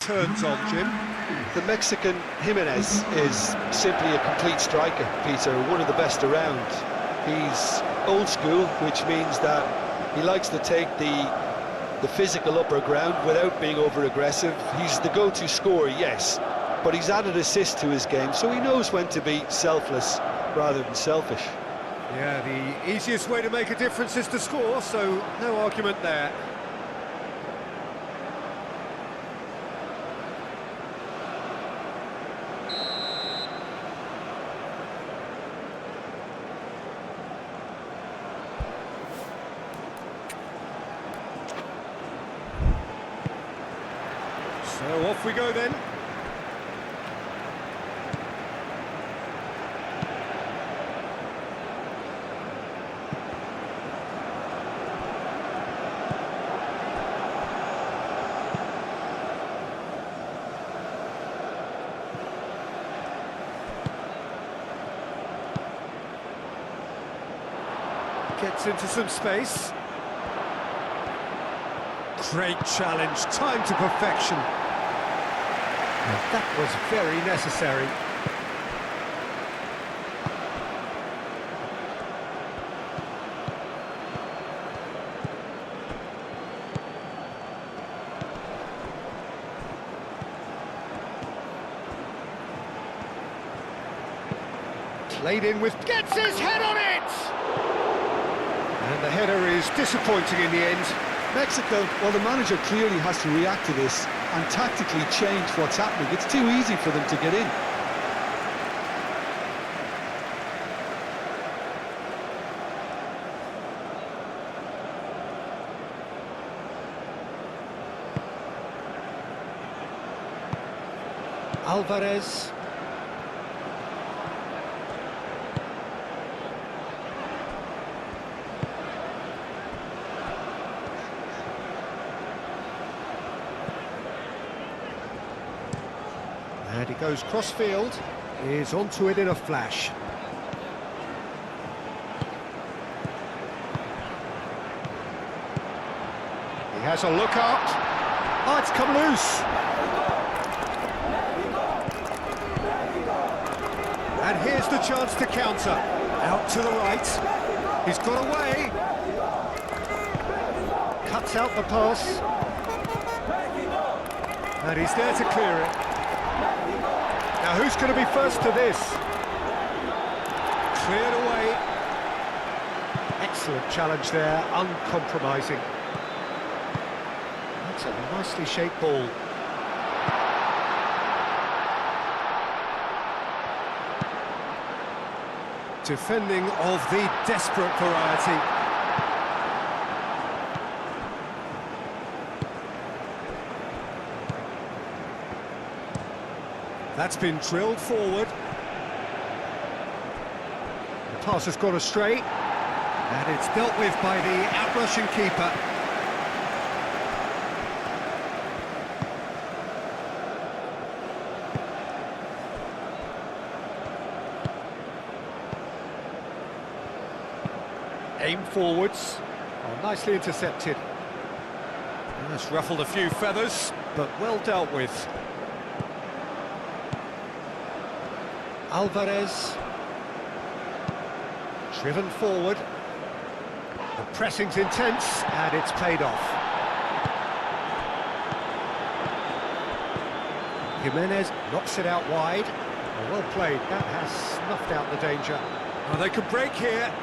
Turns on, Jim. The Mexican Jimenez is simply a complete striker, Peter, one of the best around. He's old school, which means that he likes to take the physical upper ground without being over-aggressive. He's the go-to scorer, yes, but he's added assist to his game, so he knows when to be selfless rather than selfish. Yeah, the easiest way to make a difference is to score, so no argument there. So off we go then. Gets into some space. Great challenge, time to perfection. That was very necessary. Played in with... gets his head on it! And the header is disappointing in the end. Mexico, well, the manager clearly has to react to this and tactically change what's happening. It's too easy for them to get in. Alvarez. And he goes cross-field, is onto it in a flash. He has a look up. Oh, it's come loose. And here's the chance to counter. Out to the right. He's got away. Cuts out the pass. And he's there to clear it. Now who's going to be first to this? Cleared away. Excellent challenge there, uncompromising. That's a nicely shaped ball. Defending of the desperate variety. That's been drilled forward. The pass has gone astray. And it's dealt with by the out-rushing keeper. Aim forwards. Oh, nicely intercepted. That's ruffled a few feathers, but well dealt with. Alvarez, driven forward, the pressing's intense and it's paid off. Jimenez knocks it out wide, well played, that has snuffed out the danger. Oh, they could break here.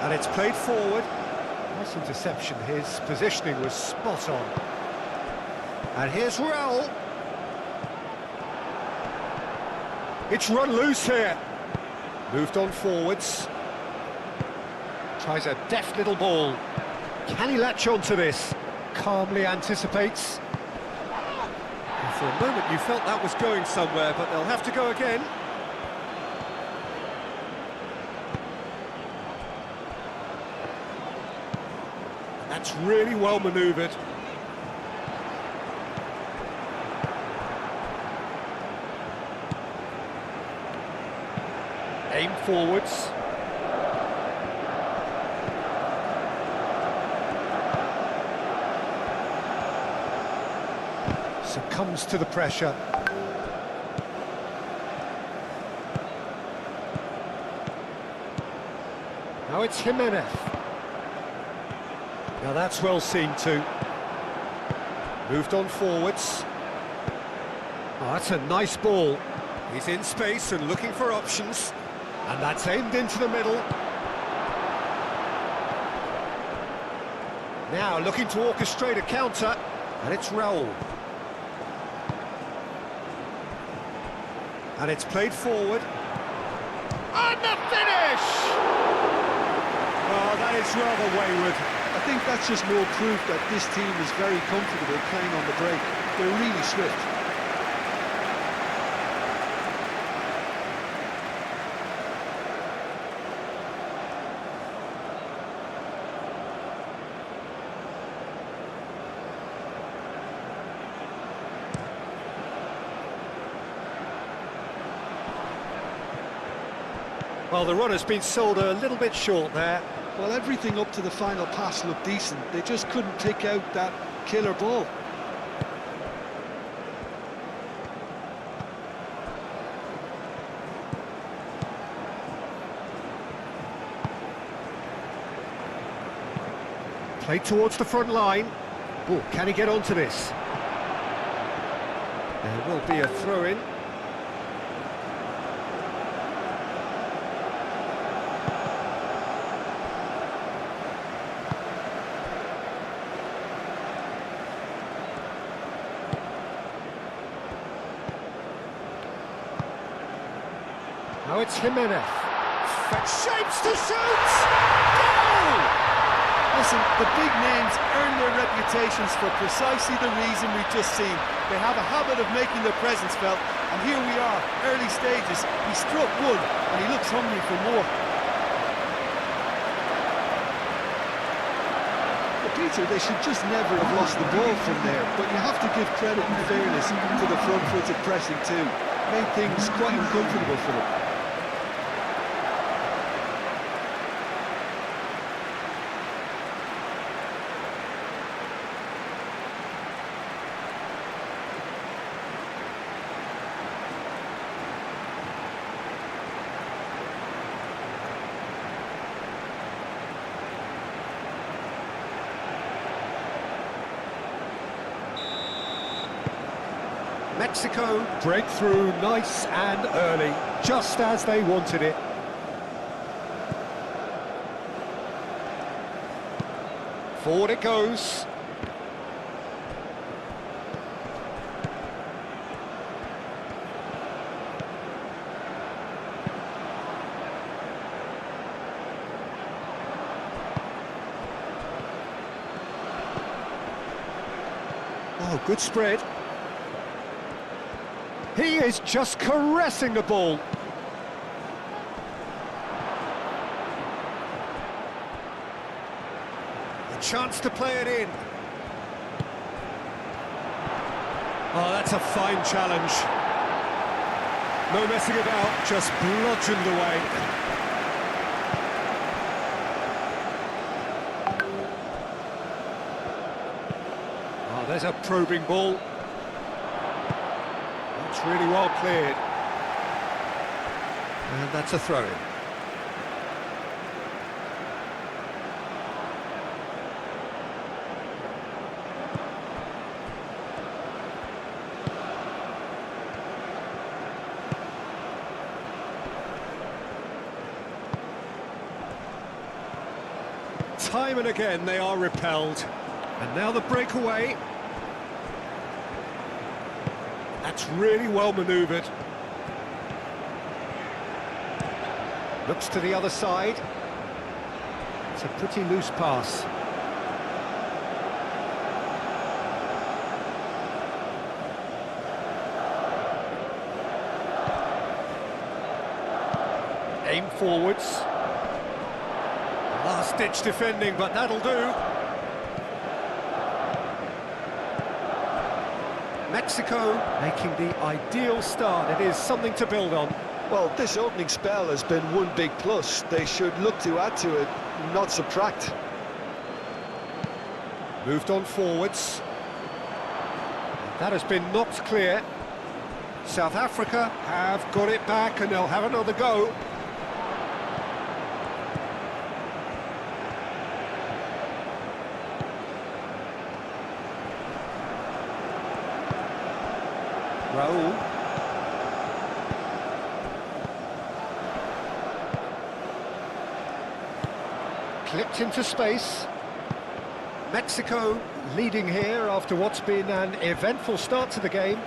And it's played forward. Nice interception, his positioning was spot on. And here's Raul. It's run loose here. Moved on forwards. Tries a deft little ball. Can he latch onto this? Calmly anticipates. And for a moment you felt that was going somewhere, but they'll have to go again. That's really well manoeuvred. Aim forwards. Succumbs to the pressure. Now it's Jimenez. Now that's well seen too. Moved on forwards. Oh, that's a nice ball. He's in space and looking for options. And that's aimed into the middle. Now looking to orchestrate a counter. And it's Raul. And it's played forward. And the finish! Oh, that is rather wayward. I think that's just more proof that this team is very comfortable playing on the break. They're really swift. Well, the run has been sold a little bit short there. Well, everything up to the final pass looked decent. They just couldn't pick out that killer ball. Played towards the front line. Oh, can he get onto this? There will be a throw-in. Now it's Jimenez. Shapes to shoot! Goal! Listen, the big names earn their reputations for precisely the reason we've just seen. They have a habit of making their presence felt, and here we are, early stages. He struck one, and he looks hungry for more. But Peter, they should just never have lost the ball from there, but you have to give credit and fairness to the front-footed pressing too. Made things quite uncomfortable for them. Mexico break through nice and early, just as they wanted it. Forward it goes. Oh, good spread. He is just caressing the ball. A chance to play it in. Oh, that's a fine challenge. No messing about, just bludgeoned away. Oh, there's a probing ball. That's really well cleared. And that's a throw-in. Time and again they are repelled. And now the breakaway. That's really well manoeuvred. Looks to the other side. It's a pretty loose pass. Aim forwards. Last-ditch defending, but that'll do. Mexico making the ideal start. It is something to build on. Well, this opening spell has been one big plus. They should look to add to it, not subtract. Moved on forwards. That has been knocked clear. South Africa have got it back and they'll have another go. Raul. Clipped into space. Mexico leading here after what's been an eventful start to the game.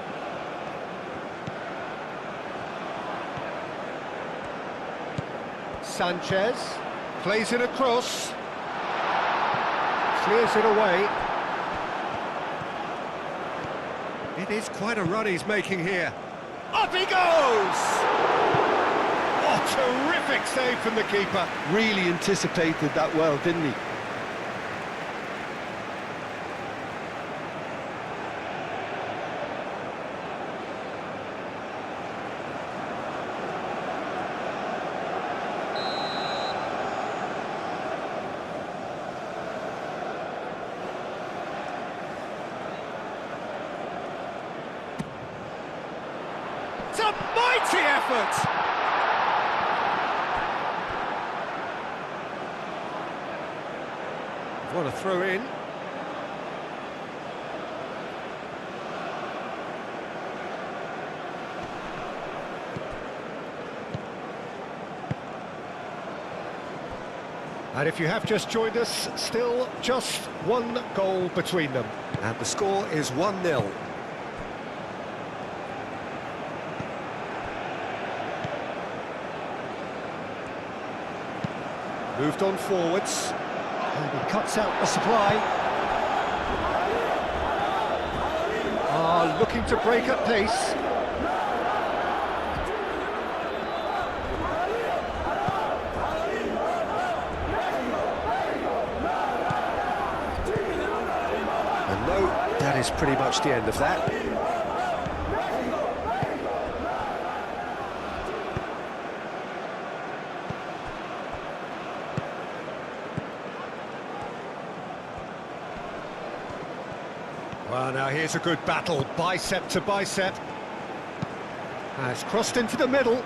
Sanchez plays it across. Clears it away. It is quite a run he's making here. Up he goes! Oh, terrific save from the keeper. Really anticipated that well, didn't he? It's a mighty effort! What a throw in. And if you have just joined us, still just one goal between them. And the score is 1-0. Moved on forwards. And he cuts out the supply. Looking to break at pace. And no, that is pretty much the end of that. Well, now here's a good battle, bicep to bicep. Has crossed into the middle.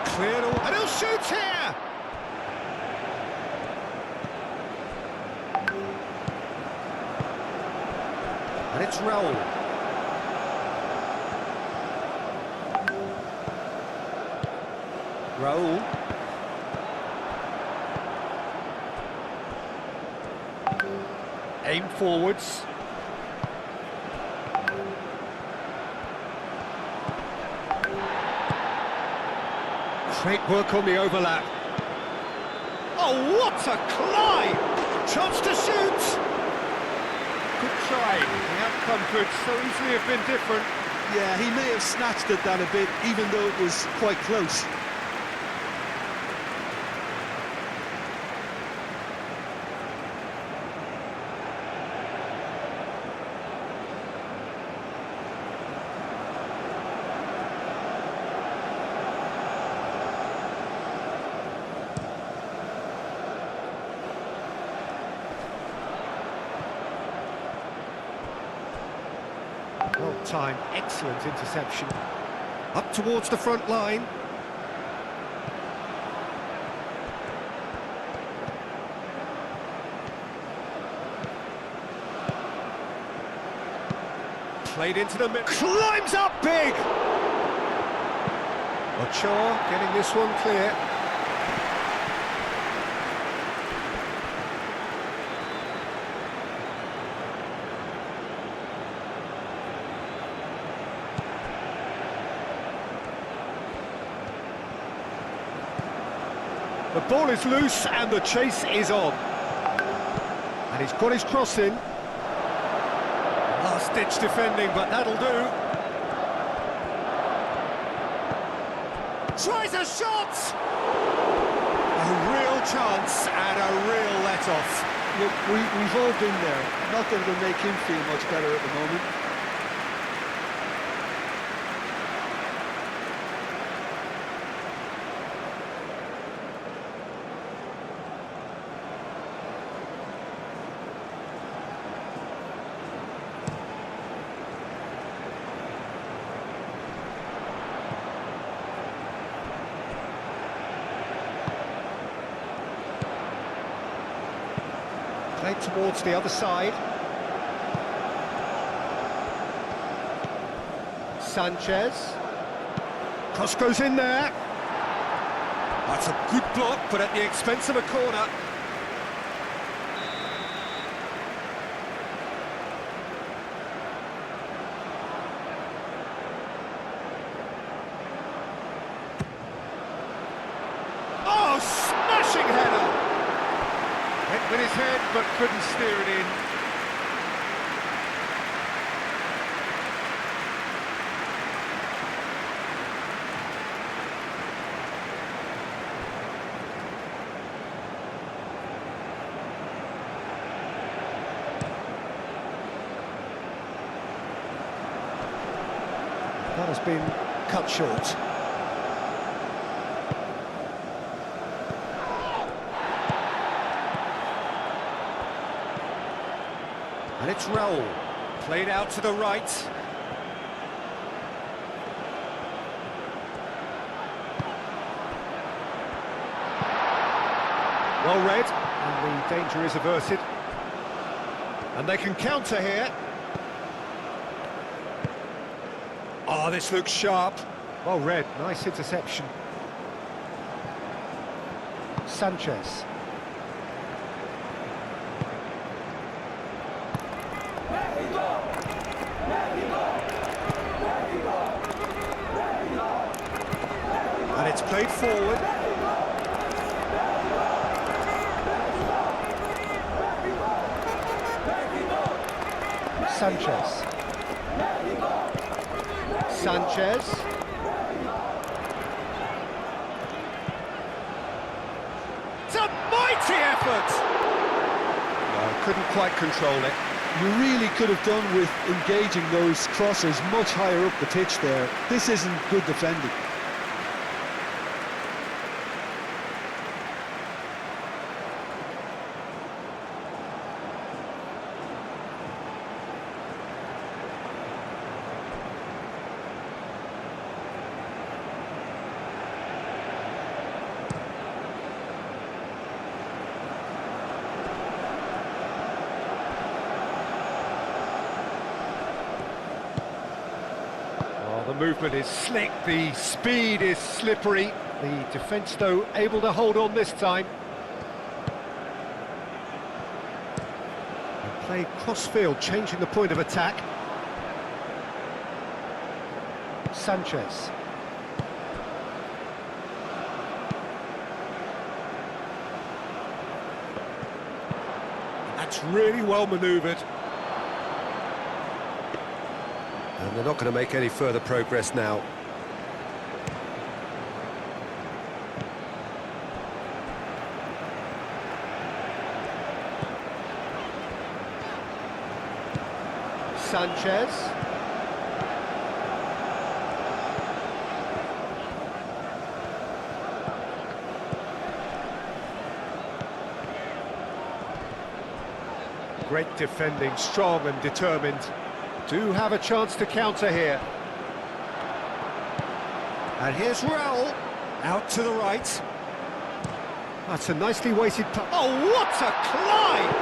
Cleared away, and he'll shoot here! And it's Raul. Raul. Aim forwards. Great work on the overlap. Oh, what a climb! Chance to shoot! Good try. The outcome could so easily have been different. Yeah, he may have snatched at that a bit, even though it was quite close. Well timed, excellent interception. Up towards the front line. Played into the middle. Climbs up big! Ochoa getting this one clear. The ball is loose and the chase is on. And he's got his cross in. Last-ditch defending, but that'll do. Tries a shot! A real chance and a real let-off. Look, we've all been there. Not that it'll make him feel much better at the moment. Played towards the other side. Sanchez. Cross goes in there. That's a good block, but at the expense of a corner. Oh, smashing header! Hit with his head, but couldn't steer it in. That has been cut short. And it's Raul, played out to the right. Well read, and the danger is averted. And they can counter here. Oh, this looks sharp. Well read, nice interception. Sanchez. And it's played forward. Sanchez. Sanchez. It's a mighty effort! No, couldn't quite control it. You really could have done with engaging those crosses much higher up the pitch there. This isn't good defending. The movement is slick, the speed is slippery. The defence, though, able to hold on this time. And play cross-field, changing the point of attack. Sanchez. That's really well manoeuvred. And they're not going to make any further progress now. Sanchez. Great defending, strong and determined. Do have a chance to counter here. And here's Raul, out to the right. That's a nicely weighted pass. Oh, what a climb!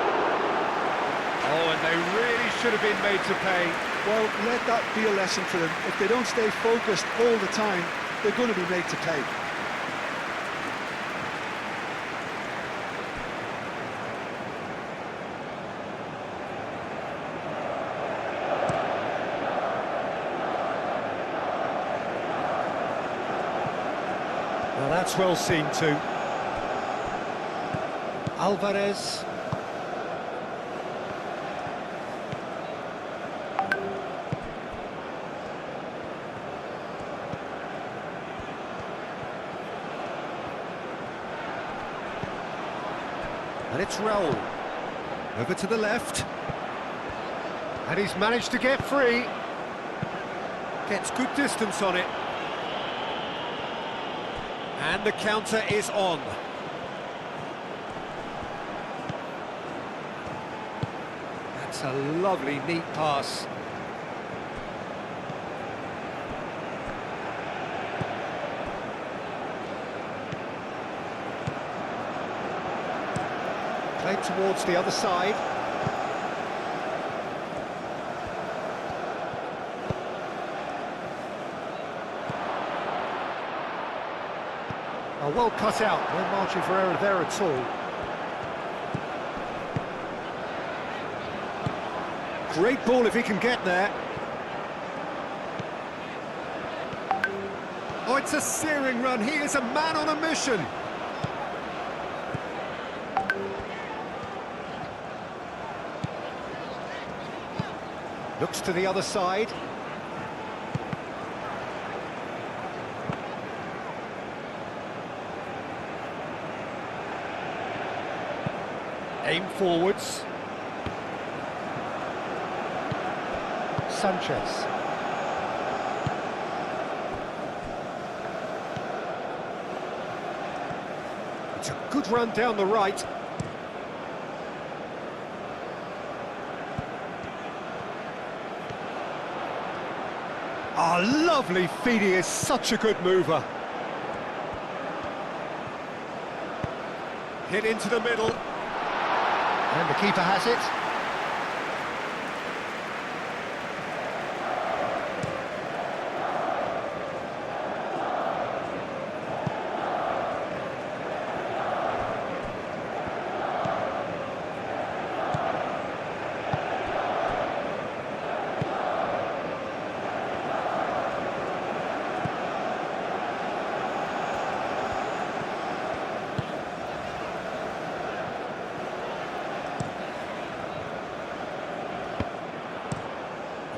Oh, and they really should have been made to pay. Well, let that be a lesson for them. If they don't stay focused all the time, they're going to be made to pay. Now that's well seen too. Alvarez. And it's Raul. Over to the left. And he's managed to get free. Gets good distance on it. And the counter is on. That's a lovely, neat pass. Played towards the other side. Oh, well cut out, no margin for error there at all. Great ball if he can get there. Oh, it's a searing run. He is a man on a mission. Looks to the other side. Aim forwards. Sanchez. It's a good run down the right. Oh, lovely feed. He is such a good mover. Hit into the middle. And the keeper has it.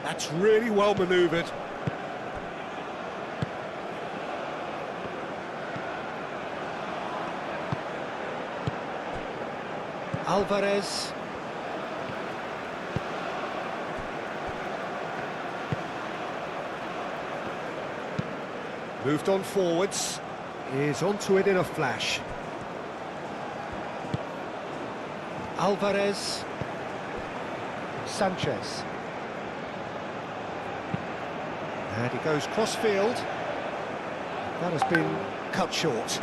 That's really well manoeuvred. Alvarez. Moved on forwards. Is onto it in a flash. Alvarez. Sanchez. And he goes cross-field. That has been cut short.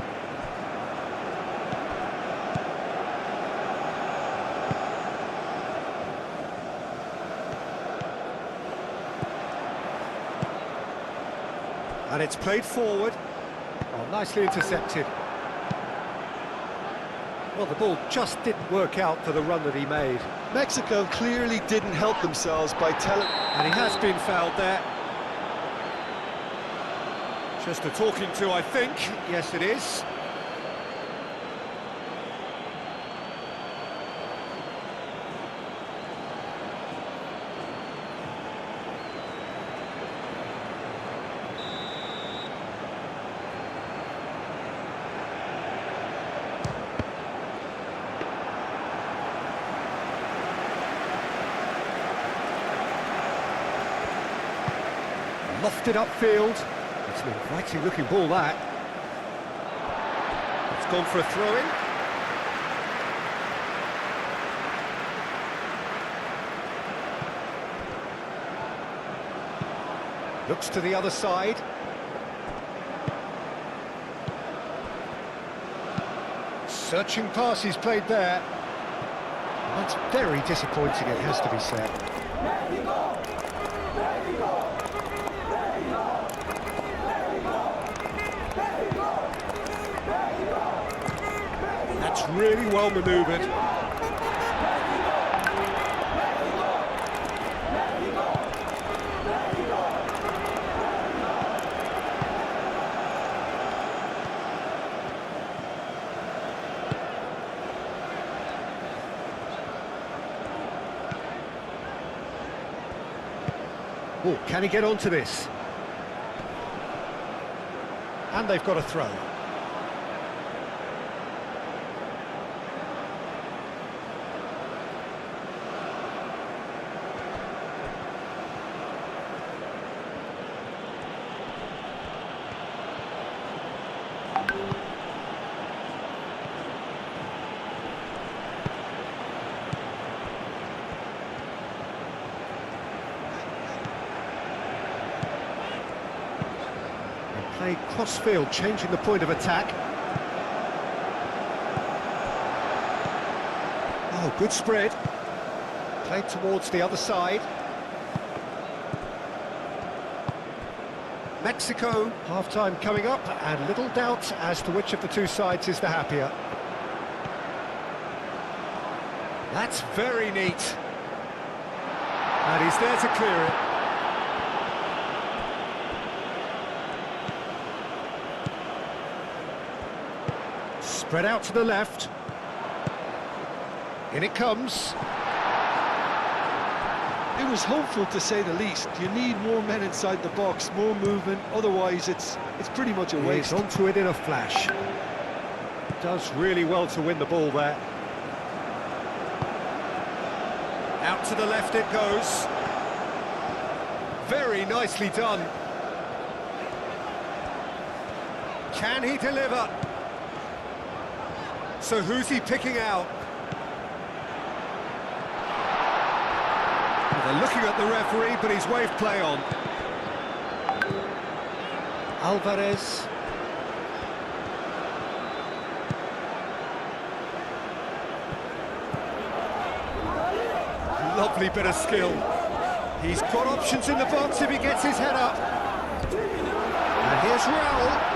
And it's played forward. Oh, nicely intercepted. Well, the ball just didn't work out for the run that he made. Mexico clearly didn't help themselves by telling... And he has been fouled there. Just a talking to, I think. Yes, it is. Lofted upfield. It's an inviting looking ball, that. It's gone for a throw-in. Looks to the other side. Searching pass he's played there. That's very disappointing, it has to be said. That's really well manoeuvred. Oh, can he get onto this? And they've got a throw. Played cross-field, changing the point of attack. Oh, good spread. Played towards the other side. Mexico, half-time coming up, and little doubt as to which of the two sides is the happier. That's very neat. And he's there to clear it. Spread out to the left. In it comes. It was hopeful, to say the least. You need more men inside the box, more movement, otherwise it's pretty much a waste. He's onto it in a flash. Does really well to win the ball there. Out to the left it goes. Very nicely done. Can he deliver? So who's he picking out? They're looking at the referee, but he's waved play on. Alvarez. Lovely bit of skill. He's got options in the box if he gets his head up. And here's Raul.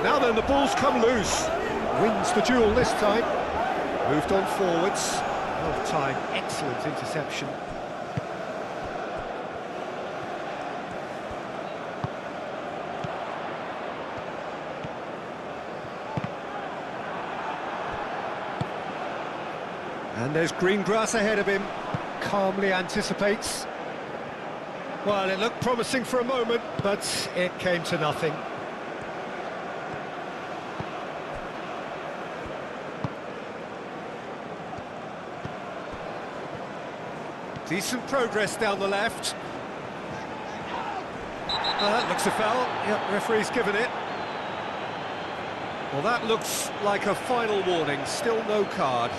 Now then, the ball's come loose. Wins the duel this time. Moved on forwards. Half time, excellent interception. And there's green grass ahead of him. Calmly anticipates. Well, it looked promising for a moment, but it came to nothing. Decent progress down the left. That looks a foul. Yep, referee's given it. Well, that looks like a final warning. Still no card.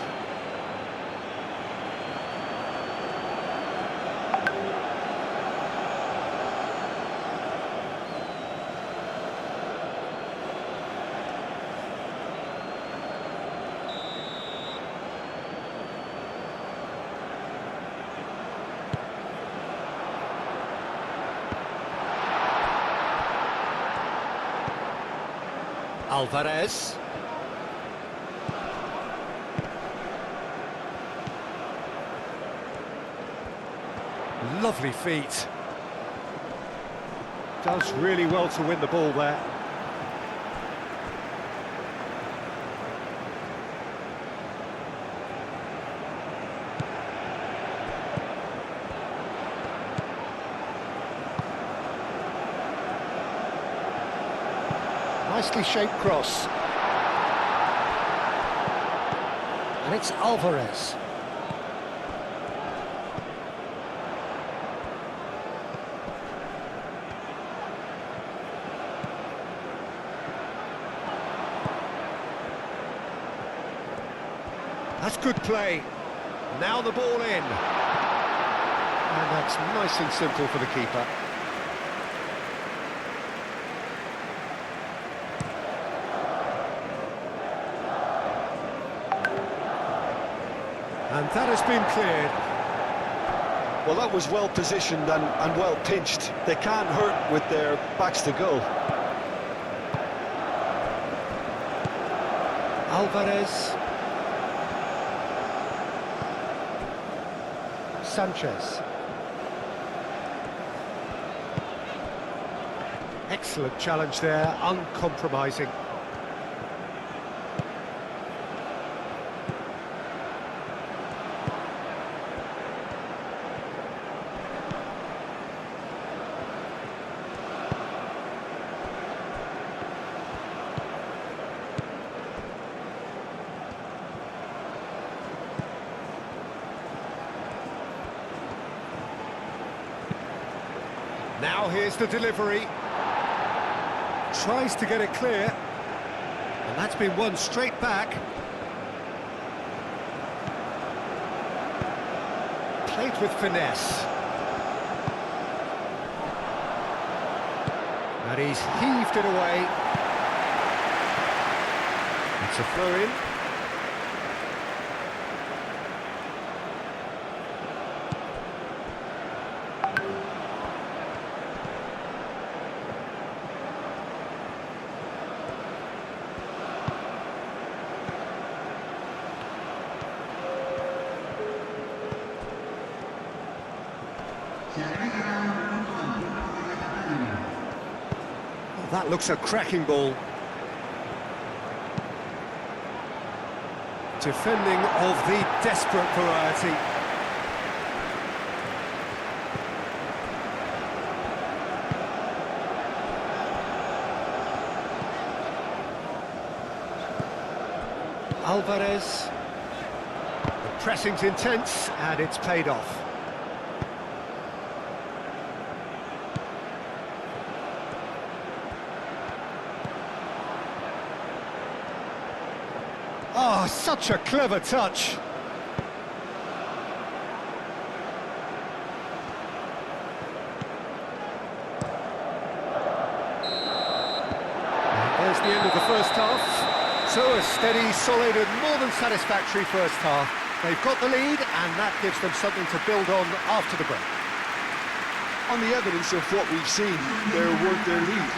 Alvarez. Lovely feet. Does really well to win the ball there. Nicely shaped cross. And it's Alvarez. That's good play. Now the ball in. And that's nice and simple for the keeper. And that has been cleared. Well, that was well positioned and well pinched. They can't hurt with their backs to goal. Alvarez. Sanchez. Excellent challenge there, uncompromising. Now here's the delivery. Tries to get it clear. And that's been won straight back. Played with finesse. And he's heaved it away. It's a throw-in. Oh, that looks a cracking ball. Defending of the desperate variety. Alvarez. The pressing's intense and it's paid off. Oh, such a clever touch. There's the end of the first half. So a steady, solid and more than satisfactory first half. They've got the lead and that gives them something to build on after the break. On the evidence of what we've seen, they worked their lead.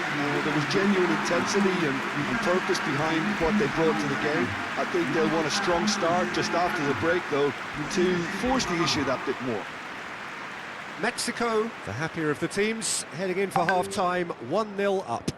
There was genuine intensity and purpose behind what they brought to the game. I think they'll want a strong start just after the break, though, to force the issue that bit more. Mexico, the happier of the teams, heading in for half-time, 1-0 up.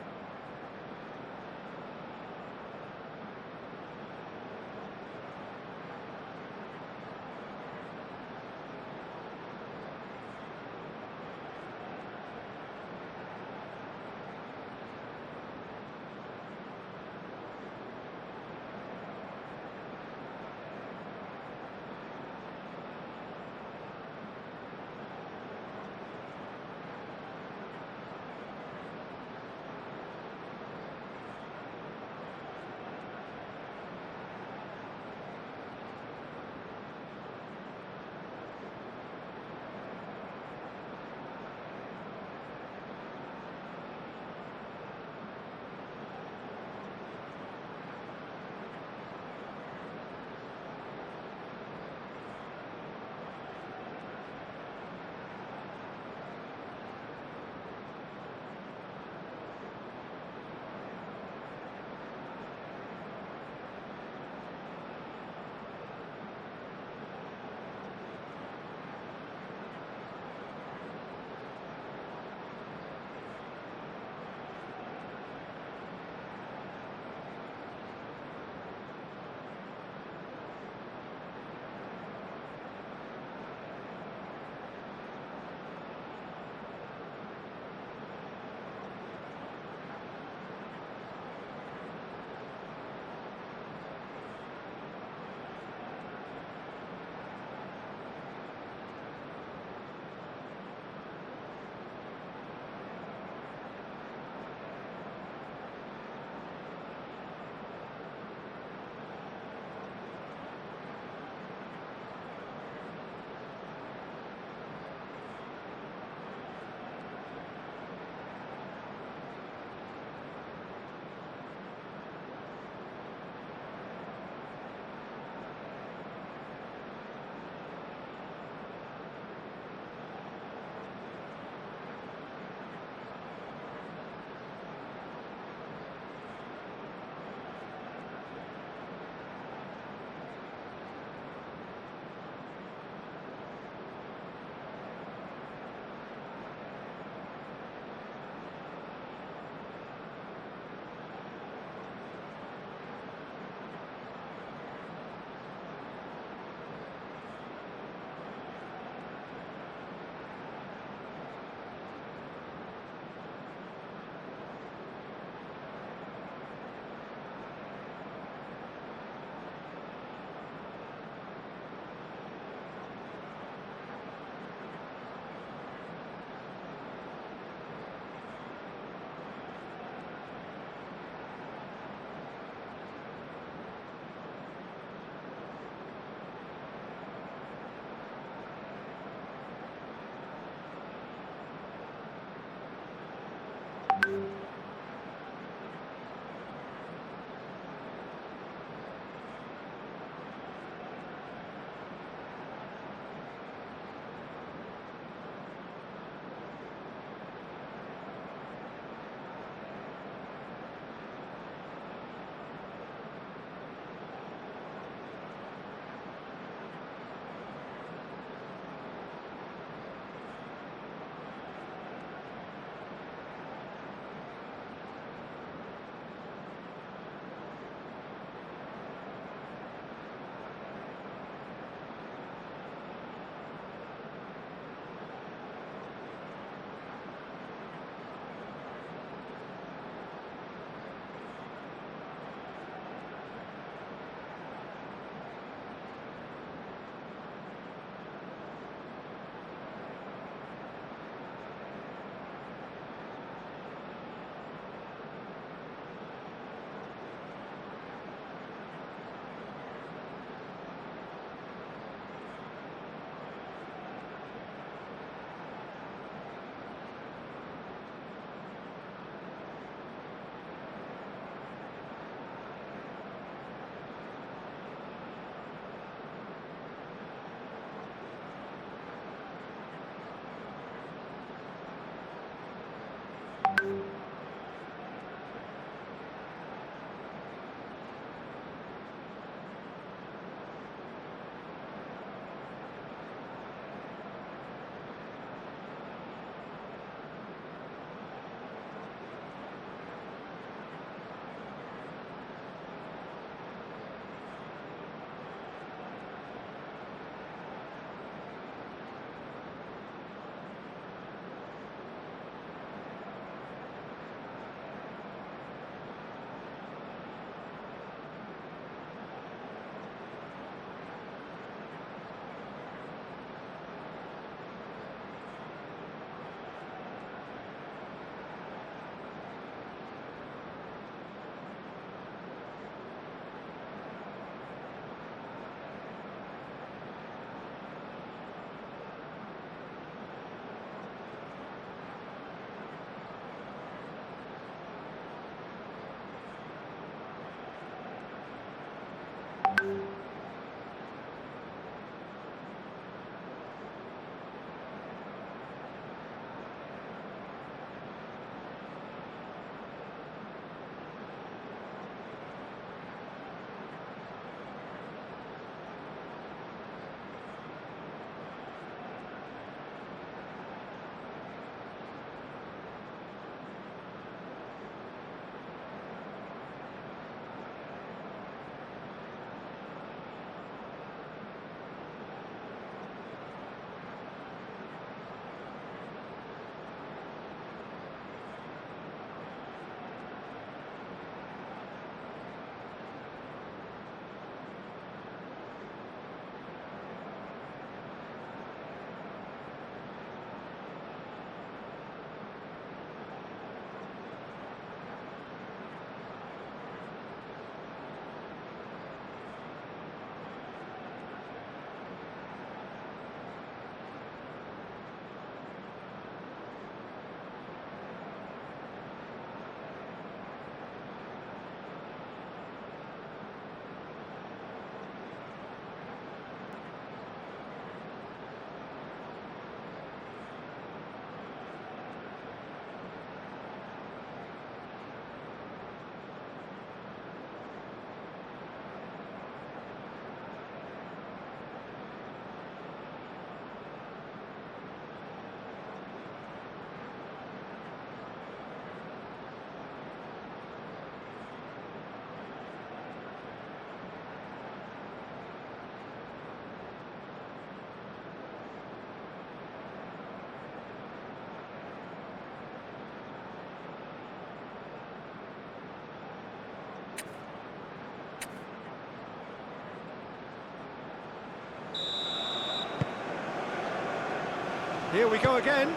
Here we go again.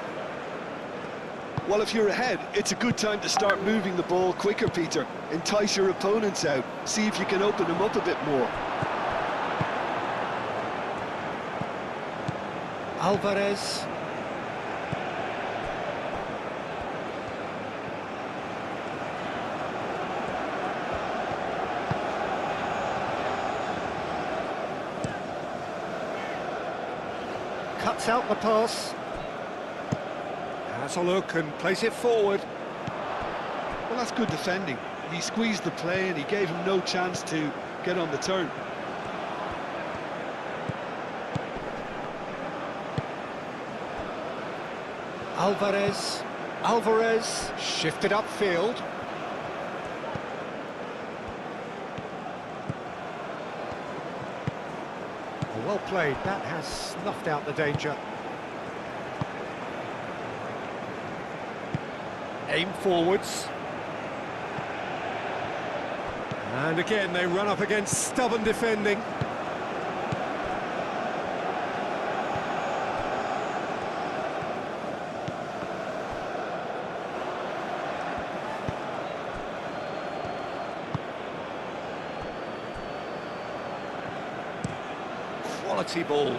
Well, if you're ahead, it's a good time to start moving the ball quicker, Peter. Entice your opponents out. See if you can open them up a bit more. Alvarez. Cuts out the pass. Has a look and plays it forward. Well, that's good defending. He squeezed the play and he gave him no chance to get on the turn. Alvarez shifted upfield. Well played, that has snuffed out the danger. Aim forwards. And again they run up against stubborn defending. Quality ball.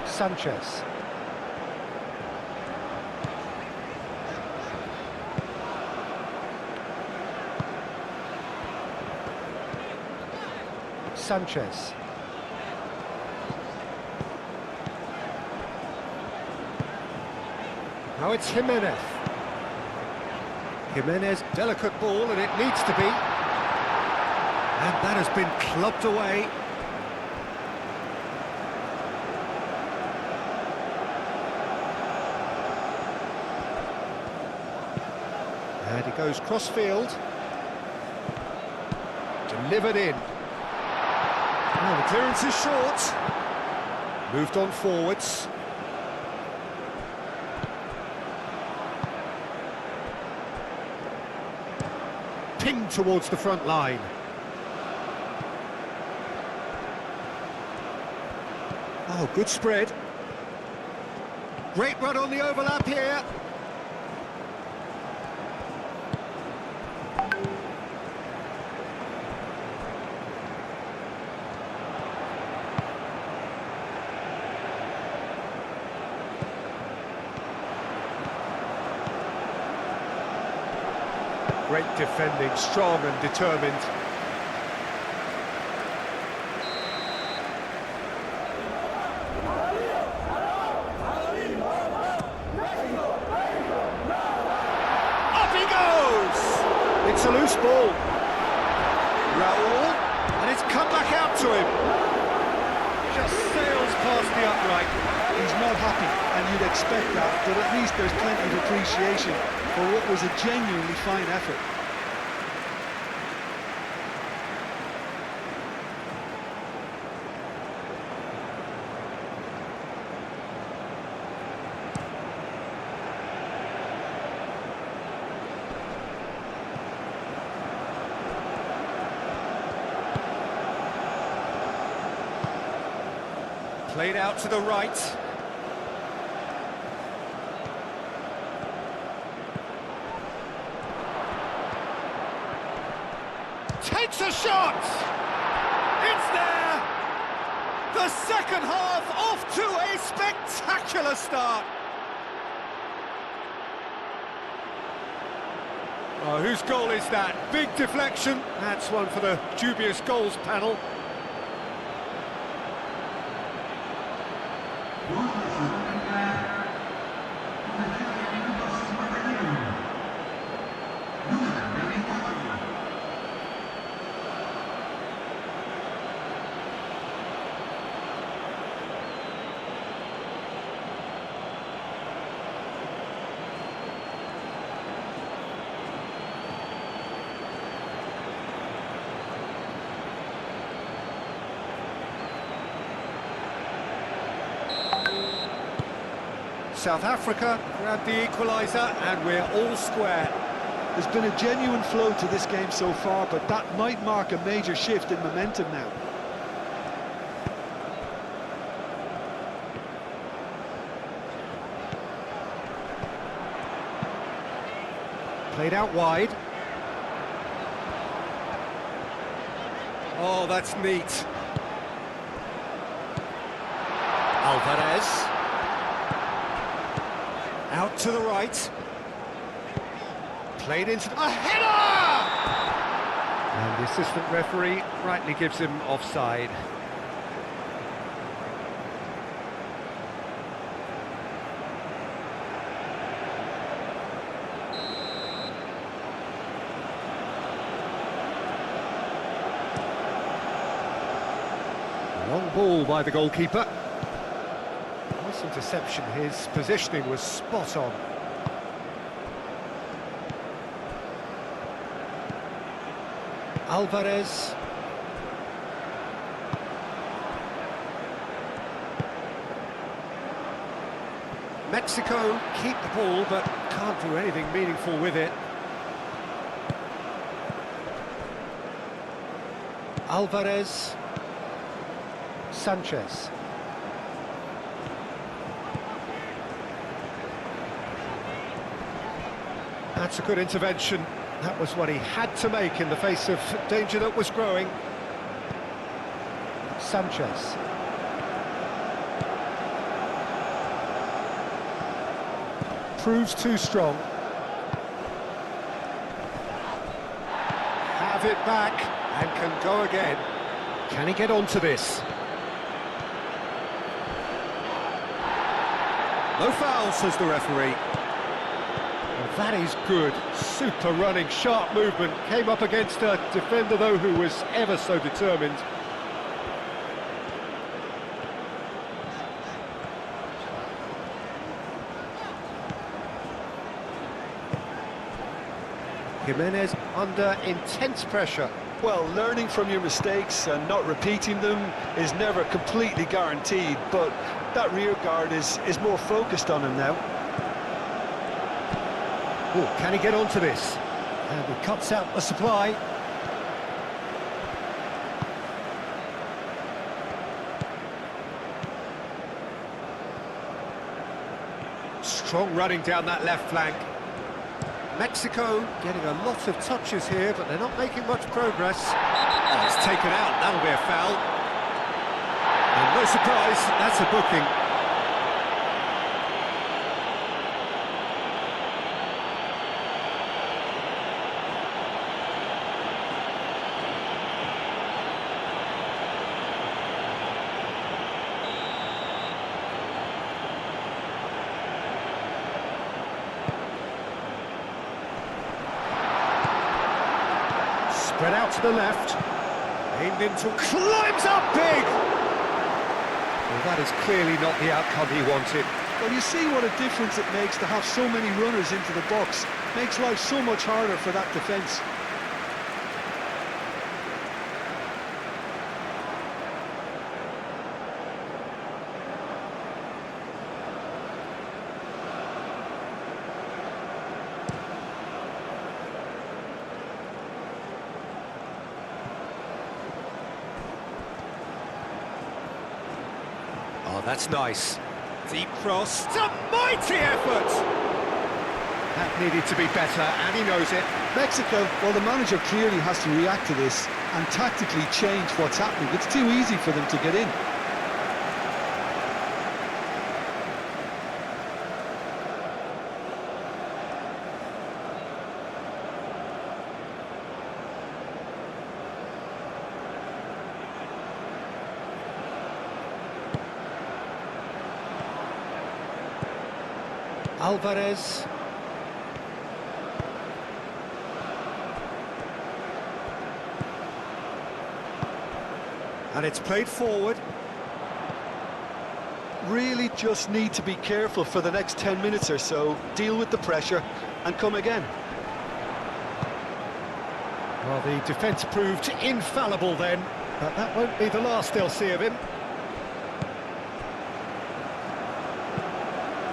Sanchez. Sanchez. Now it's Jimenez. Jimenez, delicate ball, and it needs to be. And that has been clubbed away. And it goes cross-field. Delivered in. Oh, the clearance is short. Moved on forwards. Pinged towards the front line. Oh, good spread. Great run on the overlap here. Great defending, strong and determined. It's a loose ball. Raul, and it's come back out to him. Just sails past the upright. He's not happy, and you'd expect that, but at least there's plenty of appreciation for what was a genuinely fine effort. Played out to the right. Takes a shot! It's there! The second half off to a spectacular start! Oh, whose goal is that? Big deflection. That's one for the dubious goals panel. South Africa grabbed the equaliser and we're all square. There's been a genuine flow to this game so far, but that might mark a major shift in momentum now. Played out wide. Oh, that's neat. Alvarez. Out to the right. Played into a header! And the assistant referee rightly gives him offside. Long ball by the goalkeeper. Nice interception, his positioning was spot on. Alvarez. Mexico keep the ball but can't do anything meaningful with it. Alvarez. Sanchez. That's a good intervention. That was what he had to make in the face of danger that was growing. Sanchez. Proves too strong. Have it back and can go again. Can he get onto this? No foul, says the referee. Well, that is good. Super running, sharp movement. Came up against a defender, though, who was ever so determined. Jimenez under intense pressure. Well, learning from your mistakes and not repeating them is never completely guaranteed, but that rear guard is more focused on him now. Oh, can he get onto this? And he cuts out the supply. Strong running down that left flank. Mexico getting a lot of touches here, but they're not making much progress. Oh, it's taken out, that'll be a foul. And no surprise, that's a booking. Spread out to the left, aimed into, climbs up big! Well, that is clearly not the outcome he wanted. Well, you see what a difference it makes to have so many runners into the box. Makes life so much harder for that defence. Oh, that's nice. Deep cross. It's a mighty effort! That needed to be better, and he knows it. Mexico, well, the manager clearly has to react to this and tactically change what's happening. It's too easy for them to get in. Alvarez. And it's played forward. Really just need to be careful for the next 10 minutes or so, deal with the pressure and come again. Well, the defence proved infallible then, but that won't be the last they'll see of him.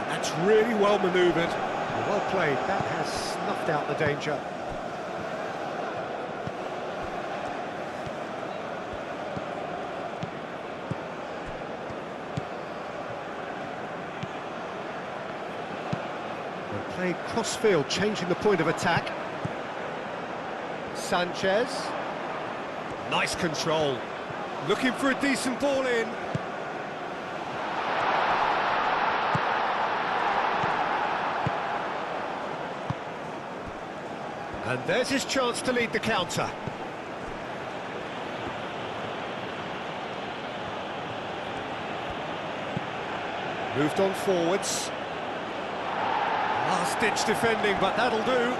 That's really well manoeuvred. Well played. That has snuffed out the danger. Played cross-field, changing the point of attack. Sanchez. Nice control. Looking for a decent ball in. And there's his chance to lead the counter. Moved on forwards. Last-ditch defending, but that'll do.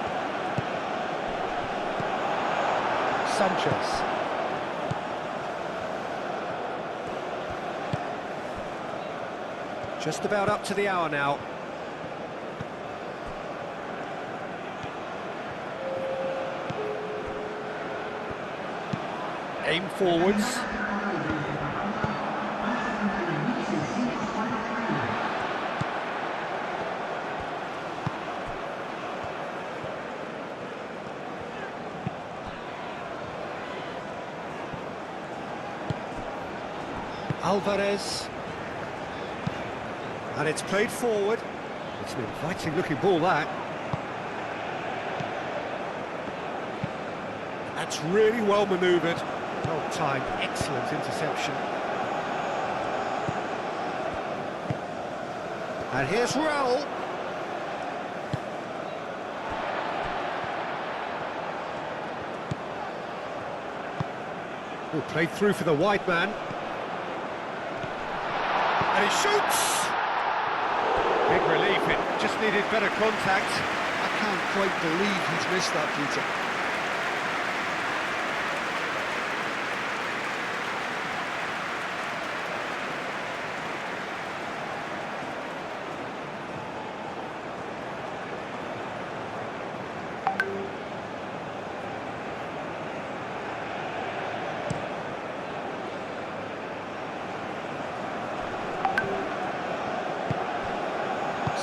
Sanchez. Just about up to the hour now. Aim forwards. Alvarez. And it's played forward. It's an inviting looking ball, that. That's really well manoeuvred. Well timed, excellent interception. And here's Raul. Oh, played through for the wide man. And he shoots! Big relief, it just needed better contact. I can't quite believe he's missed that, Peter.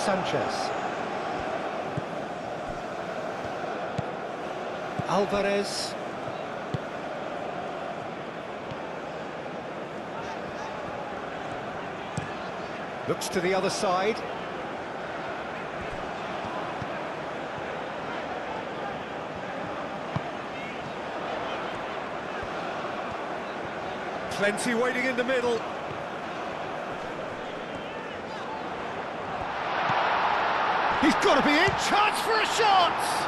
Sanchez. Alvarez. Looks to the other side. Plenty waiting in the middle. He's got to be in. Chance for a shot!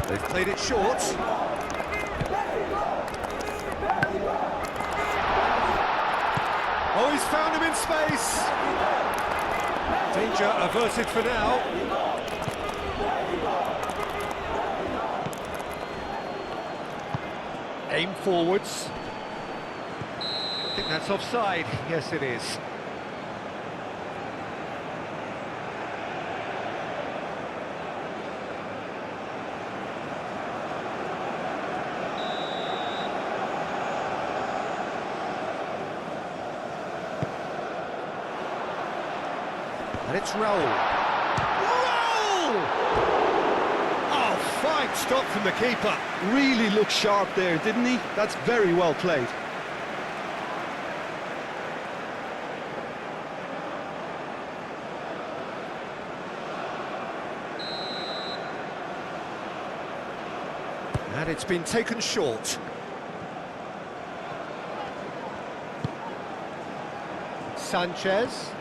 They've played it short. Oh, he's found him in space. Danger averted for now. Aim forwards. I think that's offside. Yes, it is. And it's Raul. Raul! Oh, fine stop from the keeper. Really looked sharp there, didn't he? That's very well played. And it's been taken short. Sanchez.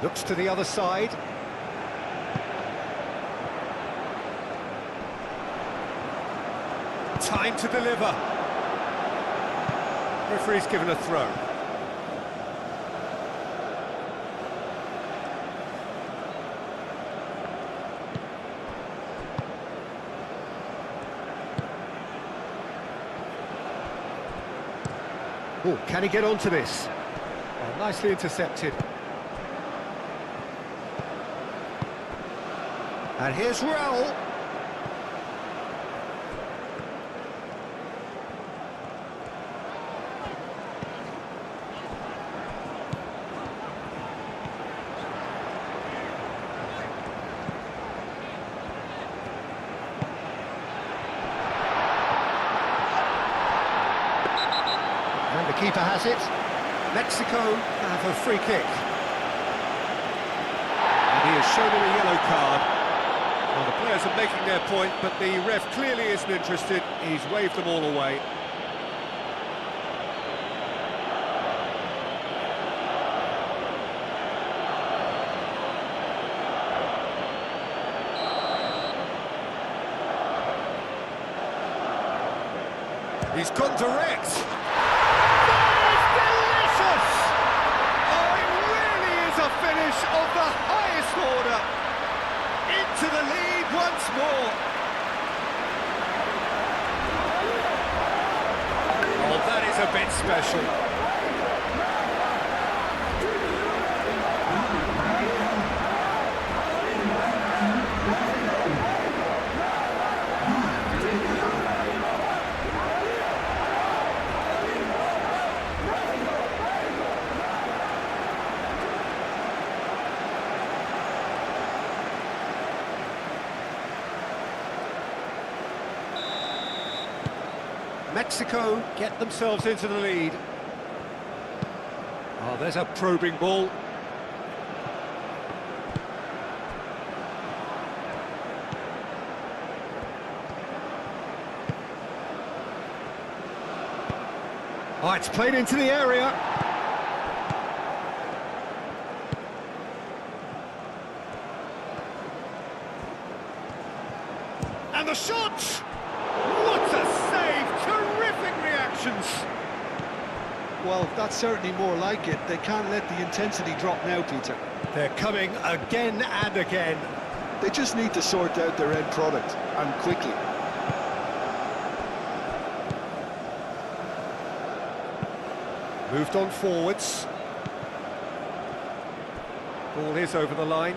Looks to the other side. Time to deliver. Referee's given a throw. Oh, can he get onto this? Nicely intercepted. And here's Raul. And the keeper has it. Mexico have a free kick. And he has shown him a yellow card. Well, the players are making their point, but the ref clearly isn't interested. He's waved them all away. He's gone direct. That is delicious! Oh, it really is a finish of the highest order. Into the lead once more. Oh, that is a bit special. Mexico get themselves into the lead. Oh, there's a probing ball. Oh, it's played into the area. And the shot! What a save! Terrific reactions! Well, that's certainly more like it. They can't let the intensity drop now, Peter. They're coming again and again. They just need to sort out their end product, and quickly. Moved on forwards. Ball is over the line.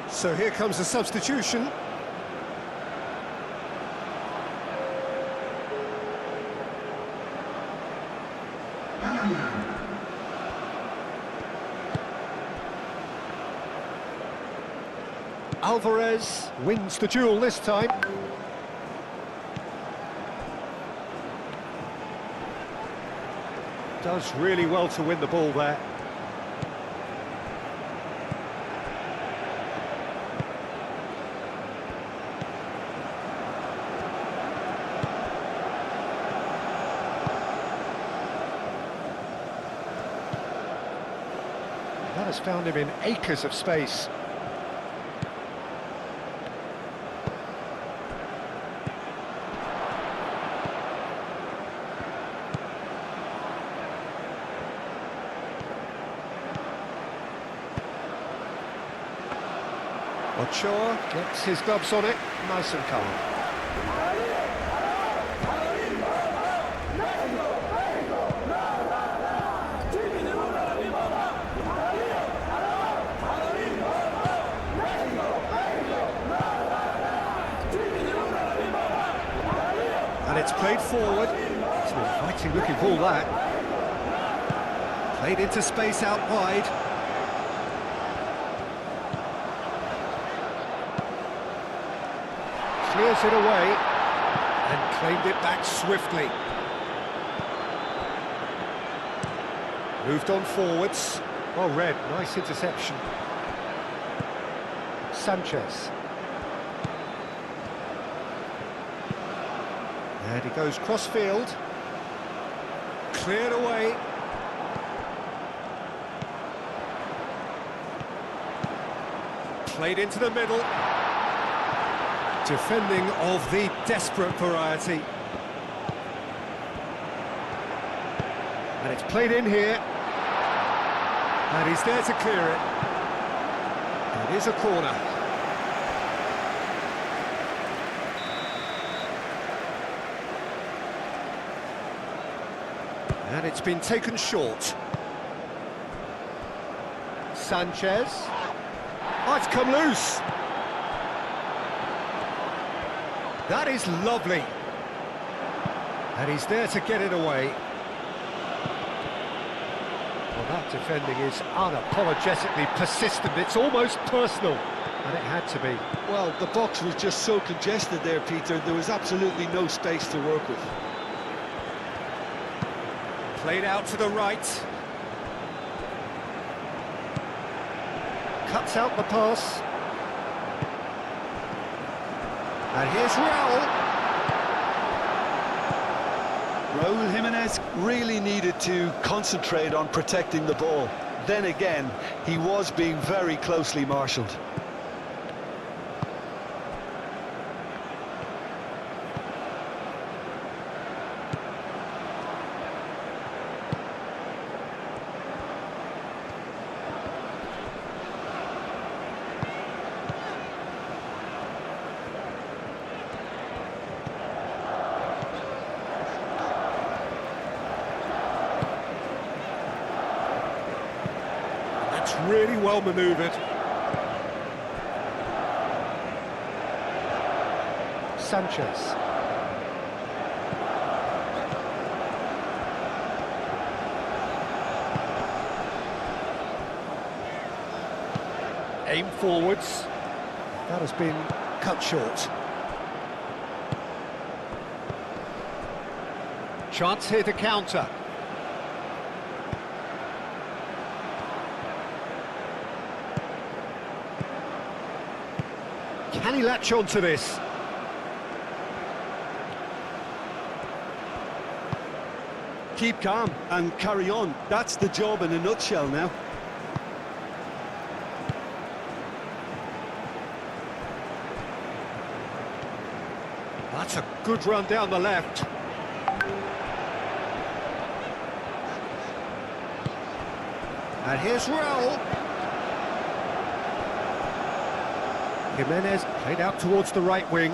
So here comes a substitution. Alvarez wins the duel this time. Does really well to win the ball there. That has found him in acres of space. Ochoa gets his gloves on it, nice and calm. And it's played forward. It's an inviting looking ball, that. Played into space out wide. Clears it away and claimed it back swiftly. Moved on forwards. Well read, nice interception. Sanchez. And he goes cross-field. Cleared away. Played into the middle. Defending of the desperate variety. And it's played in here. And he's there to clear it. It is a corner. And it's been taken short. Sanchez. Oh, it's come loose. That is lovely. And he's there to get it away. Well, that defending is unapologetically persistent. It's almost personal. And it had to be. Well, the box was just so congested there, Peter. There was absolutely no space to work with. Played out to the right. Cuts out the pass. And here's Raul. Raul Jimenez really needed to concentrate on protecting the ball. Then again, he was being very closely marshalled. Really well manoeuvred. Sanchez. Aim forwards. That has been cut short. Chance here to counter. Can he latch on to this? Keep calm and carry on. That's the job in a nutshell now. That's a good run down the left. And here's Raul. Jimenez played out towards the right wing.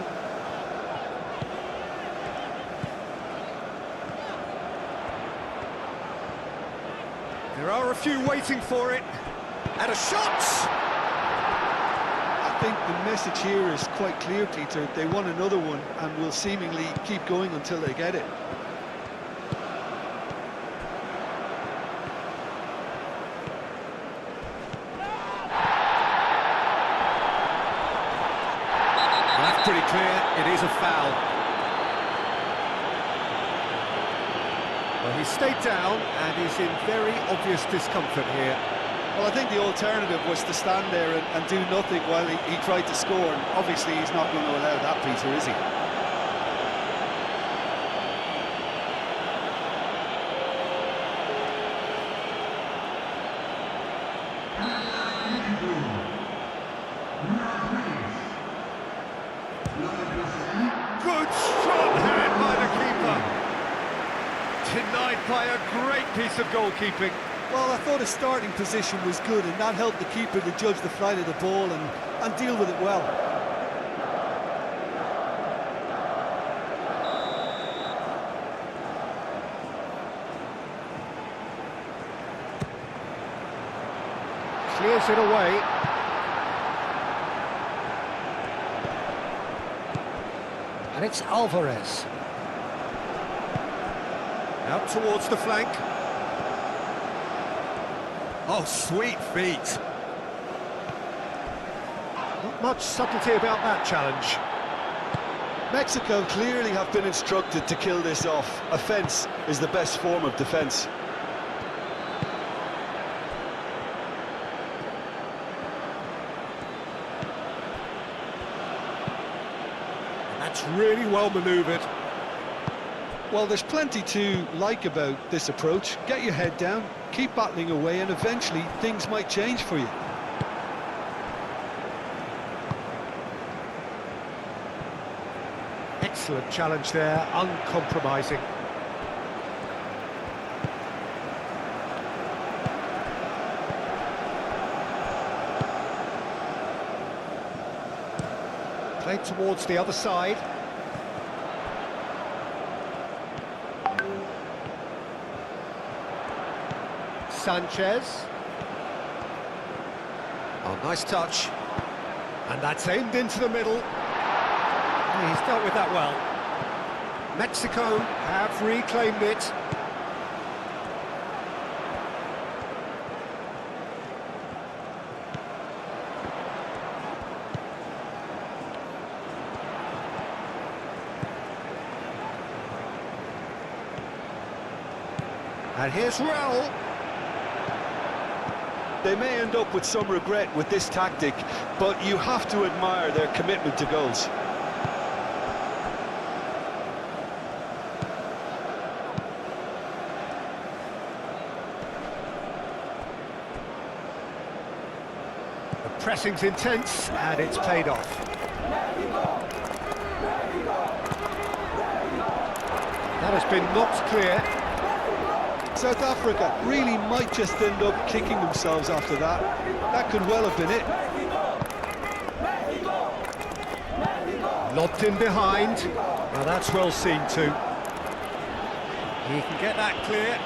There are a few waiting for it. And a shot! I think the message here is quite clear, Peter. They want another one and will seemingly keep going until they get it. Pretty clear, it is a foul. Well, he stayed down and is in very obvious discomfort here. Well, I think the alternative was to stand there and do nothing while he tried to score, and obviously he's not going to allow that, Peter, is he? Good strong hand by the keeper. Denied by a great piece of goalkeeping. Well, I thought his starting position was good, and that helped the keeper to judge the flight of the ball and deal with it well. Clears it away. And it's Alvarez. Out towards the flank. Oh, sweet feet. Not much subtlety about that challenge. Mexico clearly have been instructed to kill this off. Offence is the best form of defence. That's really well manoeuvred. Well, there's plenty to like about this approach. Get your head down, keep battling away, and eventually things might change for you. Excellent challenge there, uncompromising. Played towards the other side. Sanchez. Oh, nice touch. And that's aimed into the middle. He's dealt with that well. Mexico have reclaimed it. And here's Raul. They may end up with some regret with this tactic, but you have to admire their commitment to goals. The pressing's intense, and it's paid off. That has been knocked clear. South Africa really might just end up kicking themselves after that. That could well have been it. Lobbed in behind. Now that's well seen too. He can get that clear.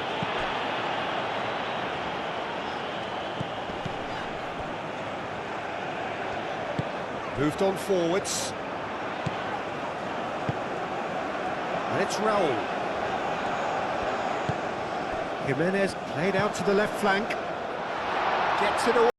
Moved on forwards. And it's Raul. Jimenez played out to the left flank. Gets it away.